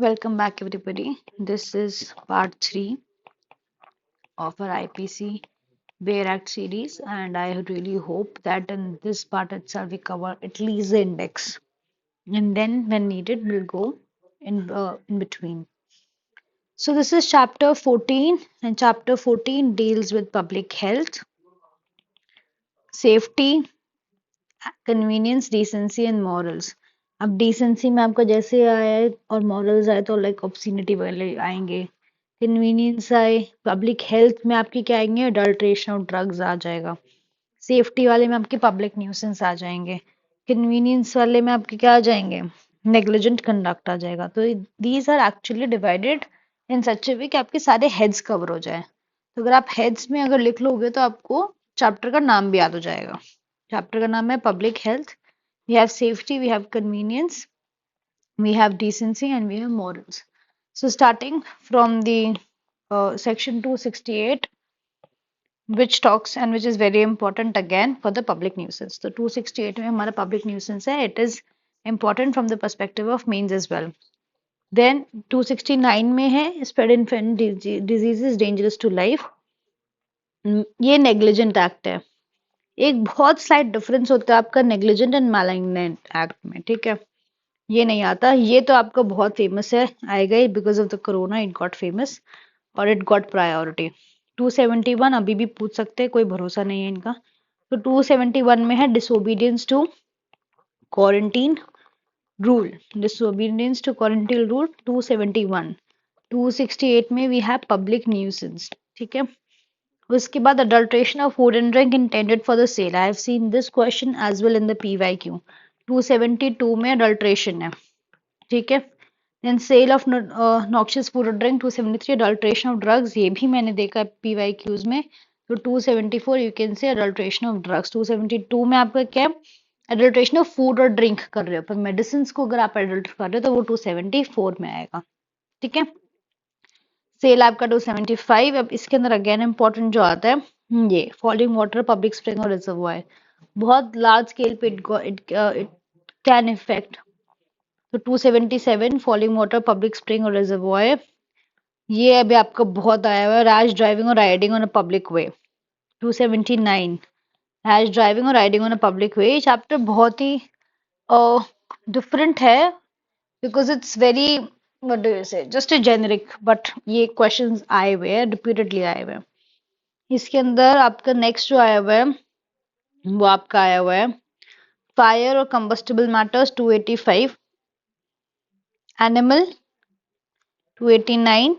Welcome back, everybody. This is part 3 of our IPC Bear Act series, and I really hope that in this part itself we cover at least the index, and then, when needed, we'll go in between. So, this is chapter 14, and chapter 14 deals with public health, safety, convenience decency and morals. अब decency में आपका जैसे आए और morals आए तो like ऑब्ससीनिटी वाले आएंगे. कन्वीनियंस आए, पब्लिक हेल्थ में आपके क्या आएंगे, अडल्ट्रेशन ऑफ ड्रग्स आ जाएगा. सेफ्टी वाले में आपके पब्लिक न्यूसेंस आ जाएंगे. कन्वीनियंस वाले में आपके क्या आ जाएंगे, नेग्लिजेंट कंडक्ट आ जाएगा. तो these are actually divided in such a way कि आपके सारे हेड्स कवर हो जाए. तो अगर आप हेड्स में अगर लिख लोगे तो आपको चैप्टर का नाम भी याद हो जाएगा. चैप्टर का नाम है public health. We have safety, we have convenience, we have decency, and we have morals. So, starting from the section 268, which talks and which is very important again for the public nuisance. So, 268 में हमारा public nuisance है. It is important from the perspective of means as well. Then 269 में है spread infant diseases dangerous to life. ये negligent act है. एक बहुत slight difference होता है आपका नेग्लिजेंट एंड मैलिग्नेंट एक्ट में. ठीक है, ये नहीं आता. ये तो आपका बहुत फेमस है, आएगा ही because of the corona. It got famous और इट गॉट प्रायोरिटी. 271 अभी भी पूछ सकते हैं, कोई भरोसा नहीं है इनका. तो 271 में है disobedience to quarantine rule. Disobedience to quarantine rule 271. 268 में वी हैव पब्लिक न्यूसेंस. ठीक है, उसके बाद adulteration of food and drink intended for the sale. I have seen this question as well in the PYQ. 272 में adulteration है. ठीक है, then sale of noxious food और ड्रिंक. 273 अडल्ट्रेशन ऑफ ड्रग्स, ये भी मैंने देखा है पीवाईक्यूज में. तो 274 you can say adulteration of drugs. 272 में आपका क्या है, अडल्ट्रेशन ऑफ फूड और ड्रिंक कर रहे हो, पर मेडिसिन को अगर आप अडल्ट कर रहे हो तो वो 274 में आएगा. ठीक है, सेल आपका 275. अब इसके अंदर अगेन इंपॉर्टेंट जो आता है ये फॉलिंग वाटर पब्लिक स्प्रिंग और रिजर्वॉयर. बहुत लार्ज स्केल पे इट कैन इफेक्ट. तो 277 फॉलिंग वाटर पब्लिक स्प्रिंग और रिजर्वॉयर, ये अभी आपका बहुत आया हुआ है. रैश ड्राइविंग और riding on a public way. 279 rash driving और राइडिंग ऑन अ पब्लिक वे. ये चैप्टर बहुत ही डिफरेंट है because it's very, what do you say, just a generic, but ये questions आए हुए हैं, repeatedly आए हुए हैं. इसके अंदर आपका नेक्स्ट जो आया हुआ है वो आपका आया हुआ है फायर और कंबस्टिबल मैटर्स 285, एनिमल 289,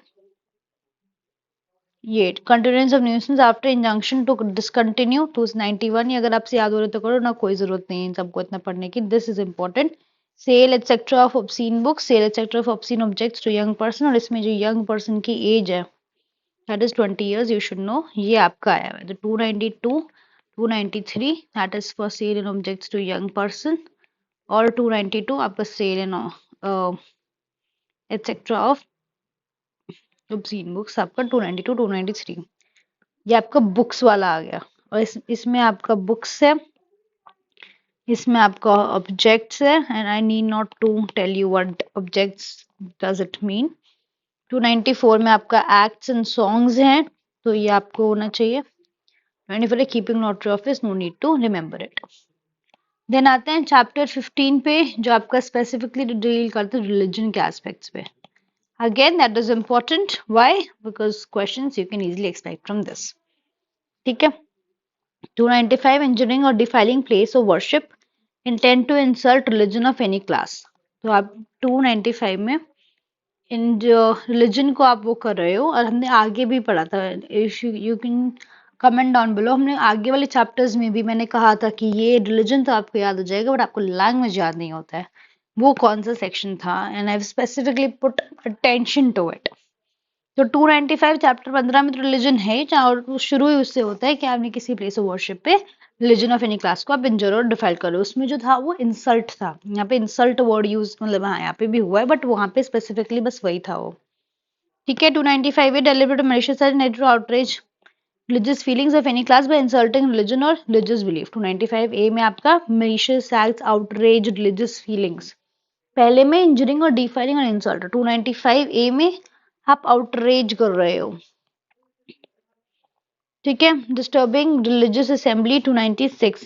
ये continuance of nuisance after injunction to discontinue 291. ये अगर आपसे याद हो रहे तो करो ना, कोई जरूरत नहीं है इन सबको इतना पढ़ने की. This is important. Sale etcetera of obscene books, sale etcetera of obscene objects to young person. और इसमें जो यंग पर्सन की एज है that is 20 years, you should know. ये आपका आया है. The 292 293 that is for sale in objects to young person. और 292 आपका sale in etc of obscene books आपका 292 293. ये आपका बुक्स वाला आ गया. और इसमें आपका बुक्स है, इसमें आपका ऑब्जेक्ट्स है. And I need not to tell you what objects does it mean. 294 में आपका एक्ट्स एंड सॉन्ग्स हैं, तो ये आपको होना चाहिए. 24 है keeping notary office, no need to remember it. Then आते हैं चैप्टर 15 पे, जो आपका स्पेसिफिकली डील करते हैं रिलीजन के एस्पेक्ट्स पे. Again that is important. Why? Because questions you can easily expect from this. ठीक है, 295 इंजरिंग और defiling place of worship intend to insult religion of any class. तो आप 295 में इन जो रिलीजन को आप वो कर रहे हो, और हमने आगे भी पढ़ा था, you can comment down below. हमने आगे वाले चैप्टर्स में भी मैंने कहा था कि ये रिलीजन तो आपको याद हो जाएगा बट आपको लैंग्वेज याद नहीं होता है. वो कौन सा सेक्शन था, and I specifically put attention to it. तो 295 चैप्टर 15 में तो रिलीजन है, और शुरू ही उससे होता है कि आपने किसी प्लेस ऑफ वर्शिप पे रिलीजन ऑफ एनी क्लास को आप इंजर और डिफाइल करो. उसमें जो था वो इंसल्ट था. यहाँ पे इंसल्ट वर्ड यूज, मतलब हाँ यहाँ पे भी हुआ है बट वहां पे स्पेसिफिकली बस वही था वो. ठीक है, 295 है deliberate malicious and outrage religious feelings of any class by insulting religion or religious belief. 295 ए में आपका malicious acts outrage religious feelings. पहले में इंजरिंग और डिफाइनिंग और इंसल्ट, 295 ए में आप आउटरेज कर रहे हो, ठीक है। Disturbing religious assembly 296,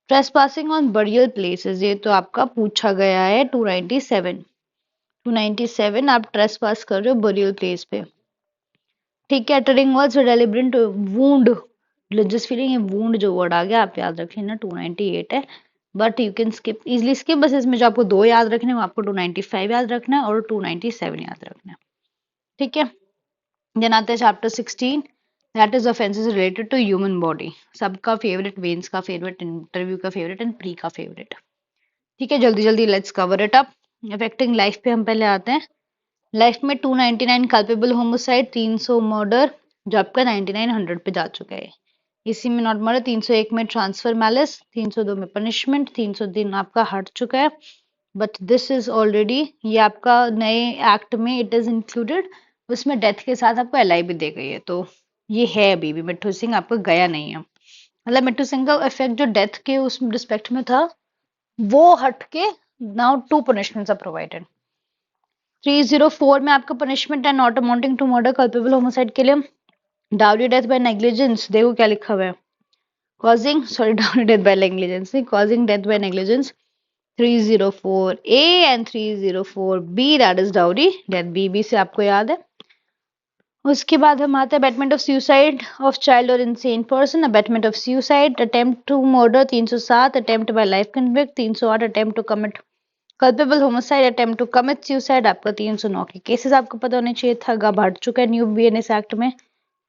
trespassing on burial places, ये तो आपका पूछा गया है 297, 297 आप ट्रेसपास कर रहे हो बरियल प्लेस पे, ठीक है। Uttering words deliberate wound, religious feeling, ये वुंड जो वर्ड आ गया आप याद रखें ना, 298 है, but you can skip easily skip, बस इसमें जो आपको दो याद रखने हैं वो आपको 295 याद रखना है और 297 याद रखना है, ठीक है। देन आता है chapter 16, that is offences related to human body, सबका फेवरेट, वेन्स का फेवरेट, इंटरव्यू का फेवरेट एंड प्री का फेवरेट, ठीक है। जल्दी जल्दी let's cover it up. Affecting life पे हम पहले आते हैं। लाइफ में 299 कल्पेबल होमोसाइड, 300 मर्डर जो आपका 99 100 पे जा चुका है, इसी में नॉट मर्डर, 301 में ट्रांसफर मैलिस, 302 में पनिशमेंट, 303 आपका हट चुका है, बट दिस इज ऑलरेडी, ये आपका नए एक्ट में इट इज इंक्लूडेड, उसमें डेथ के साथ आपको एलआई भी दे गई है, तो ये है अभी भी, मिट्ठू सिंह आपको गया नहीं है, मतलब मिट्ठू सिंह का इफेक्ट जो डेथ के उस रिस्पेक्ट में था वो हट के now two punishments are provided. 304 में आपका पनिशमेंट है not amounting to murder culpable homicide के लिए, डाउरी डेथ बाय नेग्लिजेंस, देखो क्या लिखा हुआ है, causing, sorry, dowry death by negligence नहीं, causing death by negligence, 304A and 304B, that is dowry death, BB से आपको याद है। उसके बाद हम आते हैं abetment of suicide of child और insane person, abetment of suicide, attempt to murder 307, attempt by life convict 308, attempt to commit culpable homicide, attempt to commit suicide आपका 309 के केसेस आपको पता होने चाहिए था, गब हट चुका है न्यू बीएनएस एक्ट में,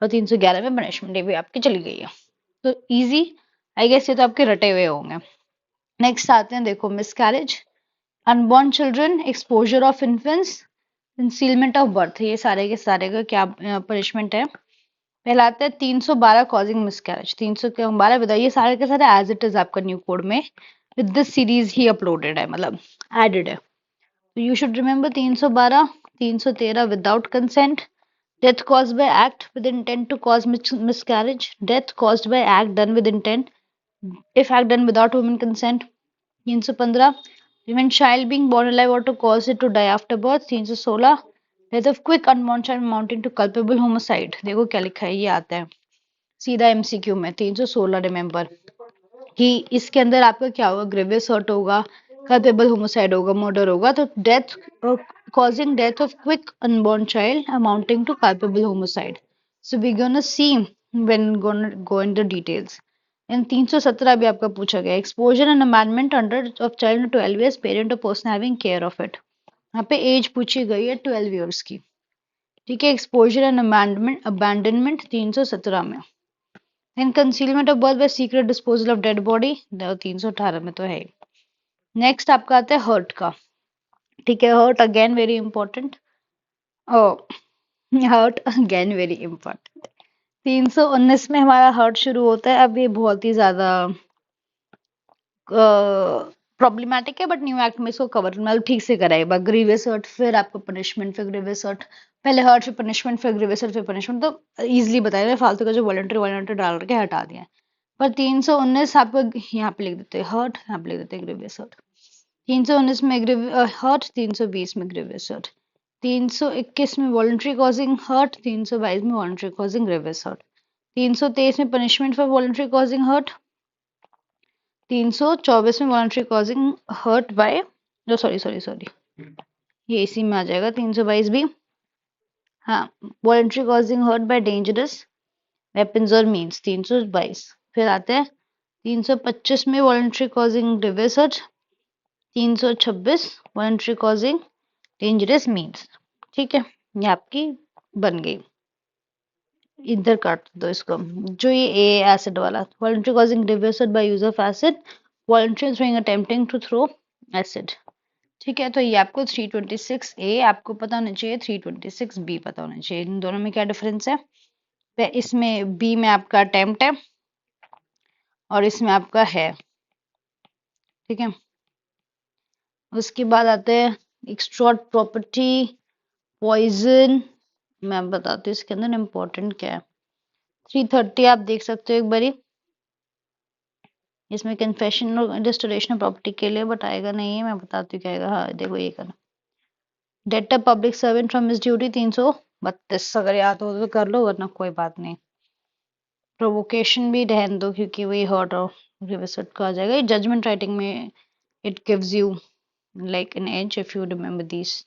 और 311 में पनिशमेंट भी आपकी चली गई है, तो इजी, आई गेस ये तो आपके रटे हुए होंगे। नेक्स्ट आते हैं, देखो miscarriage, unborn children, exposure of infants, concealment of birth, ये सारे के सारे का क्या पनिशमेंट है। पहला आता है 312 कॉजिंग मिसकैरेज, 312 बताइए, ये सारे के सारे एज इट इज आपका न्यू कोड में with this series he uploaded है, मतलब एडेड है, तो you should remember 312, 313 without consent, death caused by act with intent to cause miscarriage, death caused by act done with intent, if act done without women consent, 315 prevent child being born alive or to cause it to die after birth, 316 death of quick unborn child amounting to culpable homicide, देखो क्या लिखा है, ये आता है सीधा MCQ में, 316 remember कि इसके अंदर आपका क्या होगा, ग्रेवियस हर्ट होगा, कल्पेबल होमोसाइड होगा, मर्डर होगा, तो death causing death of quick unborn child amounting to culpable homicide, so we're gonna see when gonna go into details। And 317 भी आपका पूछा गया, exposure and amendment under of child 12 years, parent और person having care of it, यहाँ पे as पूछी गई है 12 इयर्स की, ठीक है। एक्सपोजर एंड अमेंडमेंट अबैंडनमेंट 317 में, then concealment of birth by secret disposal of dead body 318 में तो है। नेक्स्ट आपका आता है हर्ट का, ठीक है, hurt again very important, hurt again very important, 319 में हमारा हर्ट शुरू होता है, अब ये बहुत ही ज्यादा प्रॉब्लमेटिक है, बट न्यू एक्ट में इसको कवर मतलब ठीक से कराएगा, ग्रीवियस हर्ट फिर आपको पनिशमेंट फिर ग्रीवियस हर्ट, पहले हर्ट फिर पनिशमेंट फिर ग्रीवियस हर्ट फिर पनिशमेंट, तो इजीली बताया, फालतू का जो वॉलंटरी वॉलंटरी डाल के हटा दिया है। पर 319 आपको यहाँ पे लिख देते हैं हर्ट, यहाँ पे लिख देते हैं ग्रीवियस हर्ट, 319 में हर्ट, 320 में ग्रीवियस हर्ट, 321 में वॉलंटरी कॉजिंग हर्ट, 322 में वॉलंटरी कॉजिंग ग्रीवियस हर्ट, 323 में punishment for voluntary causing hurt, 324 में वॉलंटरी कॉजिंग हर्ट बाय, जो सॉरी सॉरी सॉरी ये इसी में आ जाएगा, 322 भी, हाँ, voluntary causing hurt by dangerous weapons और मीन्स 322, फिर आते हैं 325 में voluntary causing grievous hurt, 326 voluntary causing dangerous means, ठीक है, ये आपकी बन गई, इधर काट दो इसको, जो ये ए एसिड वाला, voluntary causing grievous hurt by use of acid, voluntary throwing attempting to throw acid, ठीक है। तो ये आपको 326 ए आपको पता होना चाहिए, 326 बी पता होना चाहिए, इन दोनों में क्या डिफरेंस है, इसमें बी में आपका अटेम्प्ट है और इसमें आपका है, ठीक है। उसके बाद आते हैं एक्सट्रॉट प्रॉपर्टी, पॉइजन, मैं बताती हूँ इसके अंदर इम्पोर्टेंट क्या है, 330 आप देख सकते हो एक बारी, इसमें कन्फेशन और रिस्टोरेशन ऑफ प्रॉपर्टी के लिए बट आएगा नहीं है, मैं बताती हूँ क्या आएगा। हाँ देखो ये करना, deter a public servant from his duty 332, अगर याद हो तो कर लो वरना कोई बात नहीं। प्रोवोकेशन भी रहने दो क्योंकि वही हॉट और रिविजिट का आ जाएगा। जजमेंट राइटिंग में it gives you like an edge if you remember this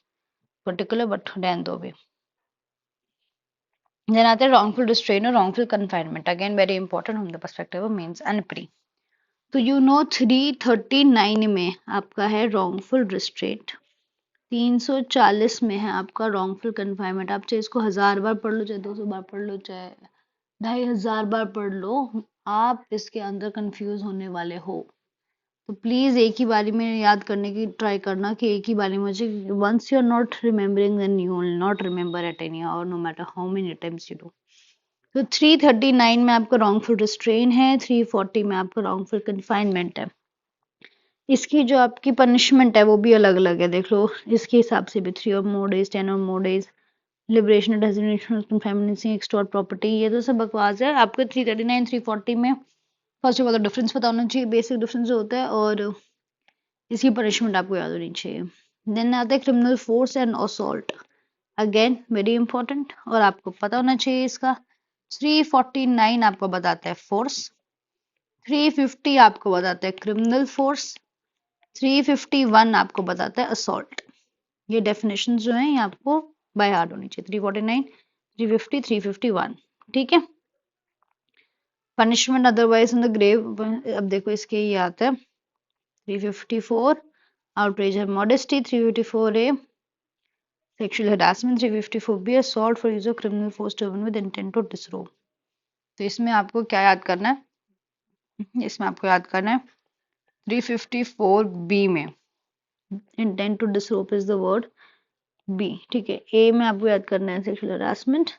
particular, but रहने दो भी। देन आते हैं wrongful restraint और wrongful confinement, again very important from the perspective of means and pre। तो यू नो 339 में आपका है wrongful restraint, 340 में है आपका wrongful confinement। आप चाहे इसको 1000 बार पढ़ लो, चाहे 200 बार पढ़ लो, चाहे 2500 बार पढ़ लो, आप इसके अंदर कंफ्यूज होने वाले हो। तो प्लीज एक ही बारी में याद करने की ट्राई करना कि एक ही बारी में मुझे, once you are not remembering then you will not remember at any और no matter how many times you do. तो 339 में आपका रॉन्गफुल रिस्ट्रेन है, 340 में आपका रॉन्गफुल कन्फाइनमेंट है। इसकी जो आपकी पनिशमेंट है वो भी अलग अलग है, देख लो इसके हिसाब से भी 3 और मोर डेज, 10 और more days, liberation, designation, confinement, extort property, ये तो सब बकवास है। आपके 339 340 में फर्स्ट ऑफ ऑल डिफरेंस पता होना चाहिए, बेसिक डिफरेंस जो होता है, और इसकी पनिशमेंट आपको याद होनी चाहिए। देन आता है criminal force and assault, again very important और आपको पता होना चाहिए इसका। 349 आपको बताता है फोर्स, 350 आपको बताता है क्रिमिनल फोर्स, 351 आपको बताता है असॉल्ट। ये डेफिनेशन जो है ये आपको बाय हार्ट होनी चाहिए, 349, 350, 351। ठीक है। Punishment otherwise in the grave, अब देखो इसके ये आता है 354 outrage modesty, 354A sexual harassment, 354B assault for use of criminal force to with intent to disrobe। तो इसमें आपको क्या याद करना है, इसमें आपको याद करना है 354B में intent to disrobe is the word B. ठीक है। ए में आपको याद करना है सेक्सुअल हरासमेंट,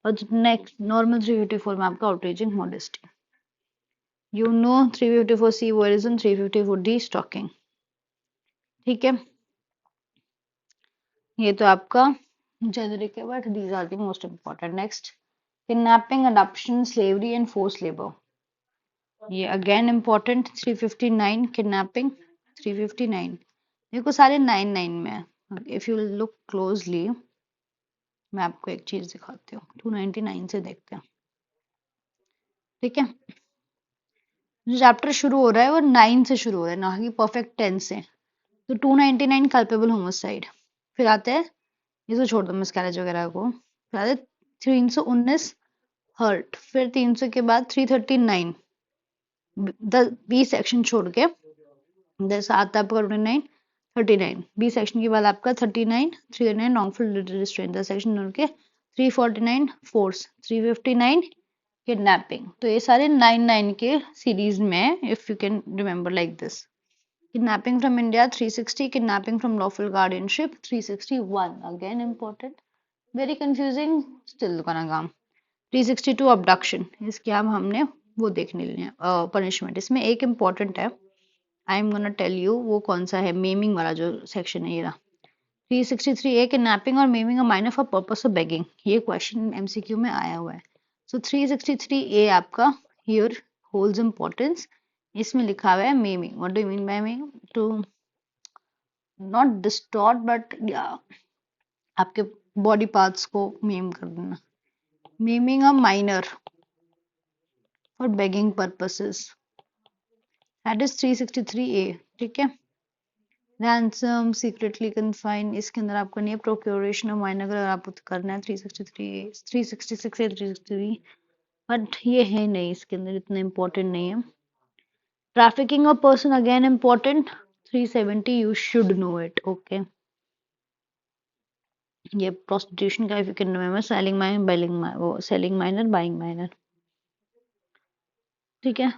और नेक्स्ट नॉर्मल 354 में आपका outraging modesty. You know 354C voyeurism, 354D stalking. ठीक है। ये तो आपका जेनरिक है but these are the most important. Next kidnapping, adoption, slavery and force labour, ये अगेन इम्पोर्टेंट। 359 किडनैपिंग, 359, देखो सारे 99 में है। इफ यू लुक क्लोजली मैं आपको एक चीज दिखाती हूँ, 299 से देखते हैं। ठीक है। जो चैप्टर शुरू हो रहा है वो 9 से शुरू हो रहा है, ना कि परफेक्ट 10 से। तो 299 कल्पेबल होमोसाइड, फिर आते हैं, इसको छोड़ दो मिसकैरेज वगैरह को, फिर आते 319 हर्ट, फिर 300 के बाद 339 बी सेक्शन छोड़ के, जैसे आता है आपका 29 39 बी सेक्शन के बाद आपका 39 339 रॉन्गफुल रिस्ट्रेंट, सेक्शन छोड़ के 349 फोर्स, 359 किडनैपिंग। तो ये सारे 99 के सीरीज में, if you can remember like this. Kidnapping from India 360, kidnapping from lawful guardianship 361, again important, very confusing, still gonna काम। 362 अबडक्शन, इसके अब हमने वो देखने लिए पनिशमेंट। इसमें एक इम्पॉर्टेंट है, I am gonna tell you वो कौन सा है, मेमिंग वाला जो सेक्शन है ये रहा। 363 ए किडनैपिंग और maiming a minor for purpose of begging, ये क्वेश्चन एमसीक्यू में आया हुआ है। सो 363 ए आपका हियर होल्ड्स इंपॉर्टेंस। इसमें लिखा हुआ है maiming, what do you mean by maiming, to not distort but आपके बॉडी पार्ट्स को मेम कर देना, maiming a minor for begging purposes, that is 363 A. ठीक है। रैंसम, सीक्रेटली कन्फाइन, इसके अंदर आपका नहीं है। प्रोक्योरेशन ऑफ माइनर अगर आपको करना है 363 ए, 366 या 363, बट ये है नहीं इसके अंदर, इतना इम्पोर्टेंट नहीं है। Trafficking of person again important, 370 you should know it. Okay, ये प्रोस्टिट्यूशन का, if you can remember, selling minor, buying वो सेलिंग माइनर, बाइंग माइनर। ठीक है।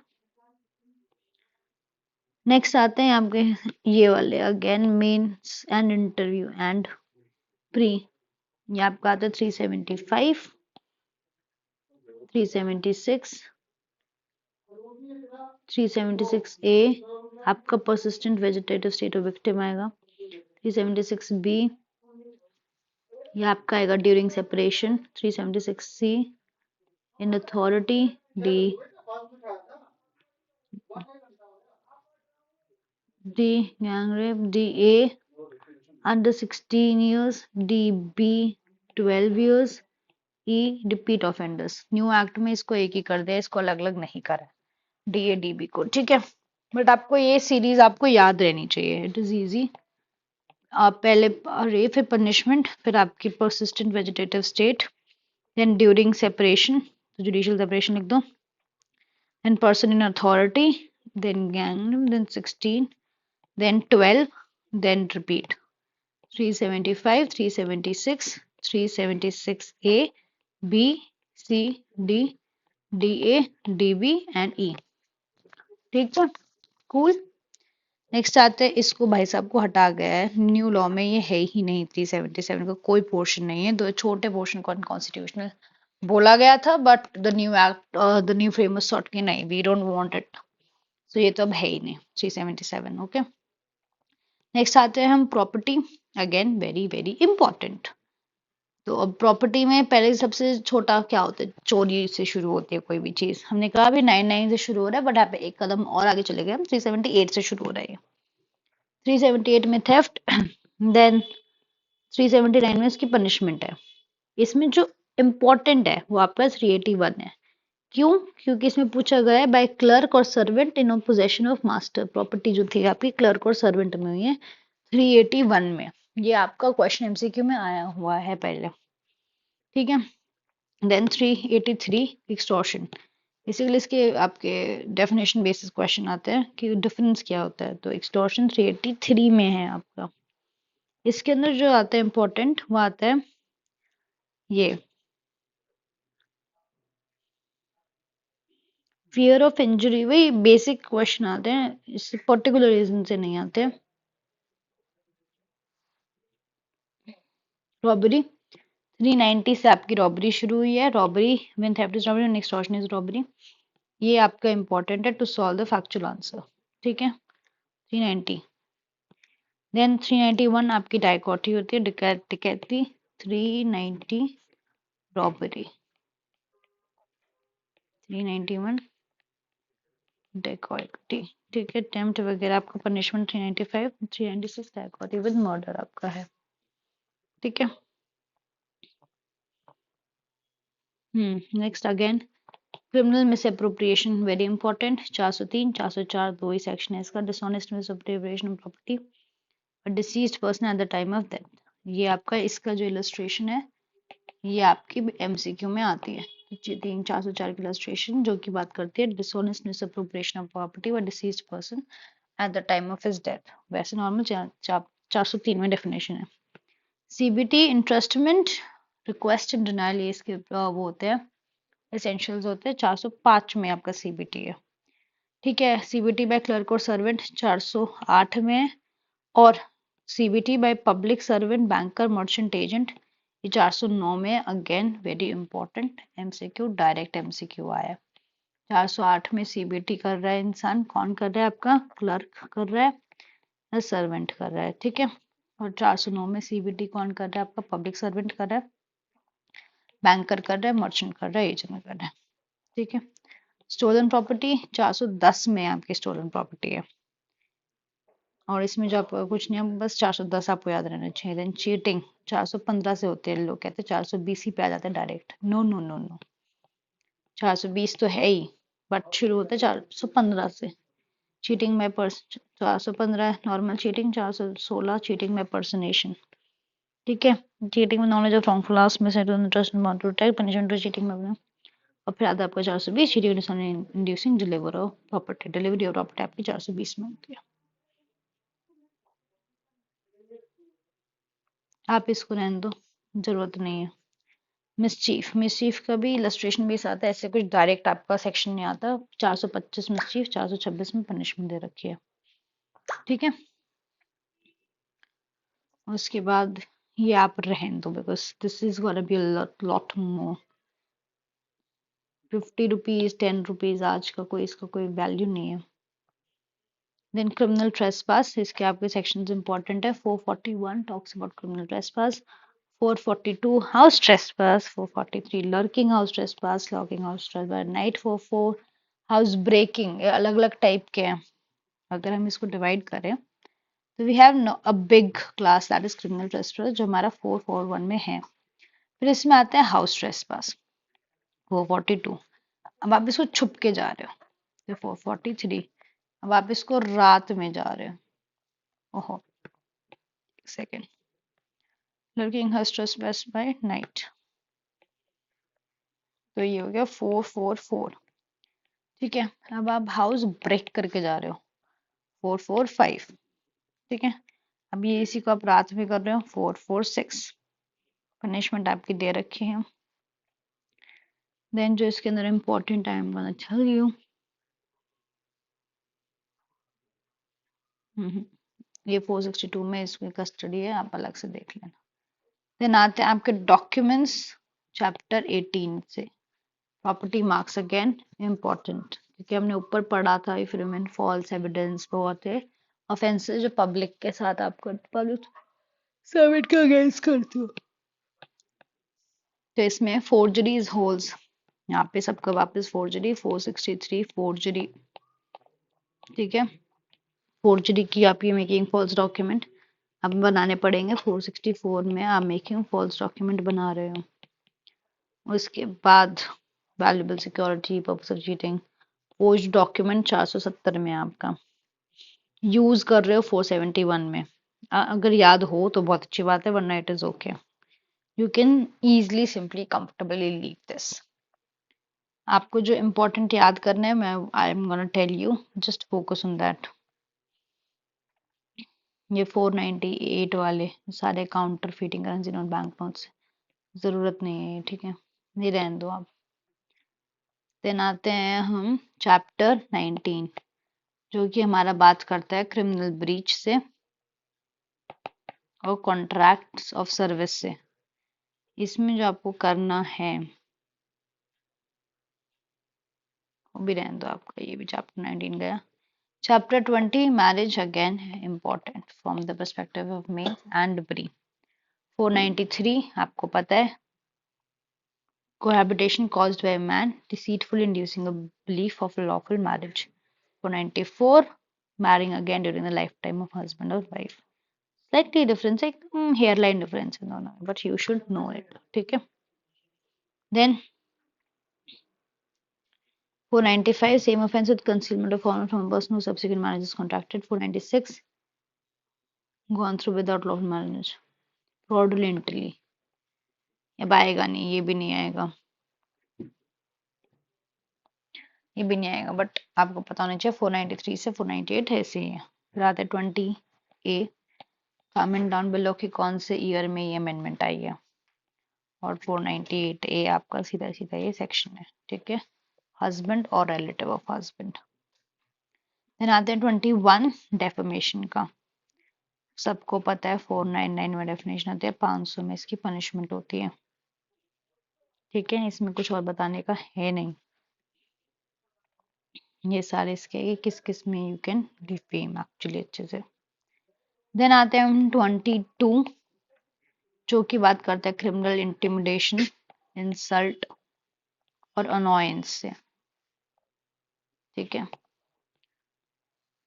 नेक्स्ट आते हैं आपके ये वाले, again mains and interview and pre. ये आपका आता है 375, 376, 376 ए आपका persistent vegetative state of victim आएगा। 376 बी ये आपका आएगा during separation. 376 C in authority, D D. Gang rape. D. A. Under 16 years. D. B. 12 years. E. Repeat offenders. New act में इसको एक ही कर दिया, इसको अलग अलग नहीं करा। डी ए डी बी को, ठीक है। बट आपको ये सीरीज आपको याद रहनी चाहिए, इट इज इजी। आप पहले रेप, फिर पनिशमेंट, फिर आपकी persistent vegetative state, then during separation, तो जुडिशियल सेपरेशन लिख दो, then person in authority, then gang, then 16, then 12, then repeat. 375, 376, 376A, B, C, D, DA, DB and E। ठीक है, कूल। नेक्स्ट आते हैं, इसको भाई साहब को हटा गया है न्यू लॉ में, ये है ही नहीं। 377 का कोई पोर्शन नहीं है, दो छोटे पोर्शन को अनकॉन्स्टिट्यूशनल बोला गया था, but the new act, the new famous sort की नहीं, वी डोंट वांट इट, तो ये तो अब है ही नहीं। 377, ओके। नेक्स्ट आते हैं हम property, again very very important. तो अब प्रॉपर्टी में पहले सबसे छोटा क्या होता है, चोरी से शुरू होती है कोई भी चीज। हमने कहा अभी 99 से शुरू हो रहा है, बट यहाँ पे एक कदम और आगे चले गए हम, 378 से शुरू हो रहा है। 378 में थेफ्ट, देन 379 में इसकी पनिशमेंट है। इसमें जो इम्पोर्टेंट है वो आपका 381 है। क्यों? क्योंकि इसमें पूछा गया है बाय क्लर्क और servant in possession of master. Property जो थी आपकी क्लर्क और सर्वेंट में हुई है 381 में। ये आपका क्वेश्चन एमसीक्यू में आया हुआ है पहले, ठीक है। देन 383 एक्सटॉर्शन, बेसिकली इसके आपके डेफिनेशन बेसिस क्वेश्चन आते हैं कि डिफरेंस क्या होता है। तो एक्सटॉर्शन 383 में है आपका। इसके अंदर जो आता है इम्पोर्टेंट, वो आता है ये फियर ऑफ इंजरी। वही बेसिक क्वेश्चन आते हैं, इससे पर्टिकुलर रीजन से नहीं आते। रॉबरी 390 से आपकी रॉबरी शुरू हुई है। Robbery when theft is robbery, extortion is robbery. ये आपका इंपॉर्टेंट है to solve the factual answer, ठीक है। 390, देन 391 आपकी डायकॉटी होती है, डकैती। 390 रॉबरी, 391 डेकॉइटी, ठीक है। अटेम्प्ट वगैरह आपका पनिशमेंट 395, 396 डेकॉइटी विद मर्डर आपका है, ठीक है। Next again criminal misappropriation, very important. 403, 404 दो ही सेक्शन है इसका। Dishonest misappropriation of property deceased person at the time of death. ये आपका इसका जो इलस्ट्रेशन है ये आपकी एमसीक्यू में आती है। 404 की इलस्ट्रेशन जो कि बात करती है डिसऑनेस्ट मिसअप्रोप्रिएशन ऑफ प्रॉपर्टी व deceased person at the time of his death. वैसे नॉर्मल 403 में डेफिनेशन है। सीबीटी इंटरेस्टमेंट, रिक्वेस्ट एंड डिनायल, ये इसके वो होते हैं एसेंशियल्स होते हैं। 405 में आपका सीबीटी है, ठीक है। सीबीटी बाय क्लर्क और सर्वेंट 408 में, और CBT by public servant, banker, merchant agent ये 409 में। Again very important MCQ, direct MCQ आया। 408 में सीबीटी कर रहा है इंसान, कौन कर रहा है? आपका क्लर्क कर रहा है या सर्वेंट कर रहा है, ठीक है। और 409 में सीबीटी कौन कर रहा है? आपका पब्लिक सर्वेंट कर रहा है, बैंकर कर रहा है, मर्चेंट कर रहा है, एजेंट कर रहा है, ठीक है। स्टोलन प्रॉपर्टी 410 में आपकी स्टोलन प्रॉपर्टी है, और इसमें जो आपको कुछ नहीं है, बस 410 आपको याद रहना चाहिए। देन चीटिंग 415 से होते हैं, लोग कहते हैं 420 ही पे आ जाते हैं direct. No no no no, 420 तो है ही, बट शुरू होता है 415 से। Cheating by person 415 normal cheating, 416 cheating by personation, ठीक है। चीटिंग में नॉलेज ऑफ रॉन्गफुल आस्क में set on trust and to take punishment to cheating में। और फिर आता है आपका 420 cheating inducing deliver of property, delivery of property आपकी 420 में होती है। आप इसको रहने दो, जरूरत नहीं है। मिसचीफ, मिसचीफ का भी इलस्ट्रेशन बेस आता है, ऐसे कुछ डायरेक्ट आपका सेक्शन नहीं आता। 425 मिसचीफ, 426 में पनिशमेंट दे रखी है, ठीक है। उसके बाद ये आप रहने दो, because this is gonna be lot more. 50 rupees, 10 rupees, आज का कोई इसका कोई वैल्यू नहीं है। देन क्रिमिनल ट्रेसपास, इसके आपके सेक्शंस इंपॉर्टेंट है। 441 talks about criminal trespass, 442 house trespass, 443 lurking house trespass, lurking house trespass night, 44 house breaking, ये अलग अलग टाइप के हैं। अगर हम इसको डिवाइड करें तो we have a big class that is criminal trespass जो हमारा 441 में है। फिर इसमें आते हैं हाउस ट्रेसपास 442। अब आप इसको छुप के जा रहे हो तो 443। अब आप इसको रात में जा रहे हो, ओहो second, lurking house trespass by night, तो ये हो गया 444। ठीक है, अब आप हाउस ब्रेक करके जा रहे हो 445। ठीक है, अब ये इसी को आप रात में कर रहे हो 446। पनिशमेंट आपकी दे रखी है। देन जो इसके अंदर important I am gonna tell you, ये 462 में इसकी कस्टडी है, आप अलग से देख लेना। देन आते हैं आपके डॉक्यूमेंट्स चैप्टर 18 से। प्रॉपर्टी मार्क्स अगेन इम्पोर्टेंट, क्योंकि हमने ऊपर पढ़ा था इफ रिमेन फॉल्स एविडेंस बहुत है ऑफेंसेस जो पब्लिक के साथ आपको पब्लिक सर्वेंट का अगेंस्ट करते हो। तो इसमें फोर्जरीज होल्स, यहाँ पे सबका वापस फोर्जरी 463 फोर्जरी। ठीक है, फोर्जरी की आप ये मेकिंग फॉल्स डॉक्यूमेंट अब बनाने पड़ेंगे 464 में, आप मेकिंग फॉल्स डॉक्यूमेंट बना रहे हो। उसके बाद valuable security purpose of cheating post document 470 में आपका यूज कर रहे हो 471 में। अगर याद हो तो बहुत अच्छी बात है, वरना it is okay, you can easily simply comfortably leave this. आपको जो इम्पोर्टेंट याद करना है मैं I am gonna tell you, just focus on that. ये 498 वाले सारे counterfeiting currency note bank notes, जरूरत नहीं है, ठीक है, ये रहने दो आप। देन आते हैं हम चैप्टर 19 जो कि हमारा बात करता है क्रिमिनल ब्रीच से और कॉन्ट्रैक्ट्स ऑफ सर्विस से। इसमें जो आपको करना है वो भी रहने दो आपका, ये भी चैप्टर 19 गया। चैप्टर 20 मैरिज अगेन है important from the perspective of male and ब्री। 493 आपको पता है cohabitation caused by a man deceitfully inducing a belief of a lawful marriage. 494 marrying again during the lifetime of husband or wife. Slightly difference, एक hairline difference है दोनों, but you should know it. ठीक है, then 495 same offense with concealment of honor from a person who subsequent marriage is contracted. 496 gone through without lawful marriage fraudulently, अब आएगा नहीं, ये भी नहीं आएगा, ये भी नहीं आएगा, बट आपको पता होना चाहिए 493 से 498 ऐसे ही है। फिर आते 20A, कमेंट डाउन बिलो कि कौन से ईयर में ये अमेंडमेंट आई है, और 498A आपका सीधा सीधा ये सेक्शन है। ठीक है, हस्बैंड और रिलेटिव ऑफ हस्बैंड। देन आते हैं 21 डेफेमेशन का, सबको पता है 499 में डेफिनेशन होती है, 500 में इसकी पनिशमेंट होती है। ठीक है, इसमें कुछ और बताने का है नहीं, ये सारे इसके किस किस में यू कैन डिफेम एक्चुअली अच्छे से। देन आते हैं हम 22 जो की बात करते हैं क्रिमिनल इंटिमिडेशन, इंसल्ट और अनोयंस से। ठीक है,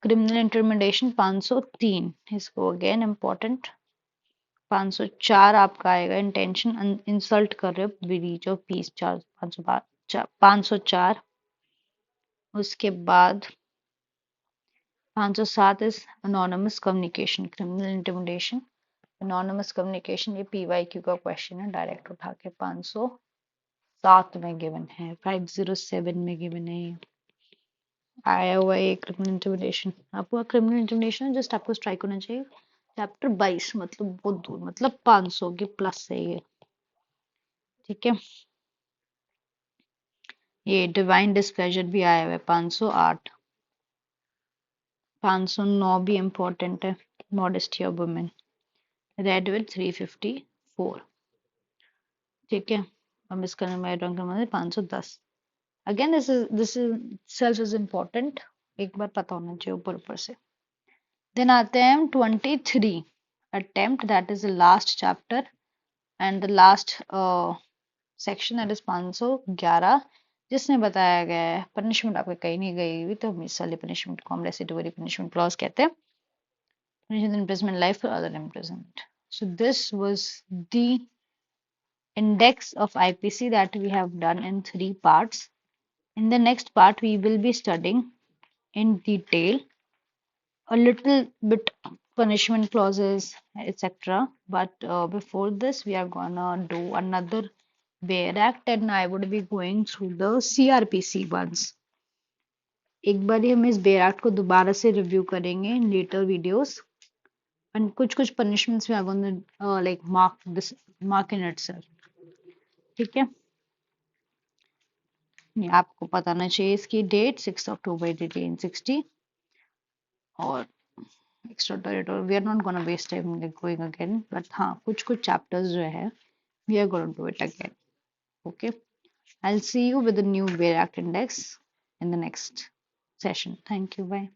क्रिमिनल इंटिमिडेशन 503, इसको अगेन इम्पोर्टेंट। 504 आपका आएगा इंटेंशन इंसल्ट कर रहे हो ब्रीच ऑफ पीस, 504। उसके बाद 507 is anonymous communication, criminal intimidation anonymous communication, ये पीवाईक्यू का क्वेश्चन है, डायरेक्ट उठा के 507 में गिवन है, 507 में गिवन है, आया हुआ है क्रिमिनल इंटिमिडेशन। आपको क्रिमिनल इंटिमिडेशन जस्ट आपको स्ट्राइक होना चाहिए चैप्टर 22, मतलब बहुत दूर, मतलब 500 के प्लस है ये। ठीक है, ये डिवाइन डिस्प्लेजर भी आया हुआ है 508। 509 भी इम्पोर्टेंट है, modesty of women, read with 354। ठीक है, अब इसका number 510। Again this is self is important, एक बार पता होना चाहिए ऊपर ऊपर से। देन आते हैं 23 attempt, that is the last chapter and the last section, that is 511 जिसमें बताया गया है पनिशमेंट आपके कहीं नहीं गई हुई, तो हम इस वाली पनिशमेंट को हम रेसिडुअरी पनिशमेंट क्लॉज कहते हैं. Punishment imprisonment life for other imprisonment. So this was the index of IPC that we have done in three parts. In the next part, we will be studying in detail a little bit punishment clauses, etc. But before this, we are gonna do another Bear Act, and I would be going through the CRPC ones. एक बार हम इस bare act को दोबारा से review करेंगे इन letter videos and कुछ कुछ punishments we are gonna like mark in itself. ठीक है, ये आपको पता ना चाहिए इसकी डेट 6 अक्टूबर 1860. और extra territory we are not gonna waste time going again, but हाँ कुछ कुछ चैप्टर्स जो है we are gonna do it again. Okay, I'll see you with the new Bear Act Index in the next session. Thank you. Bye.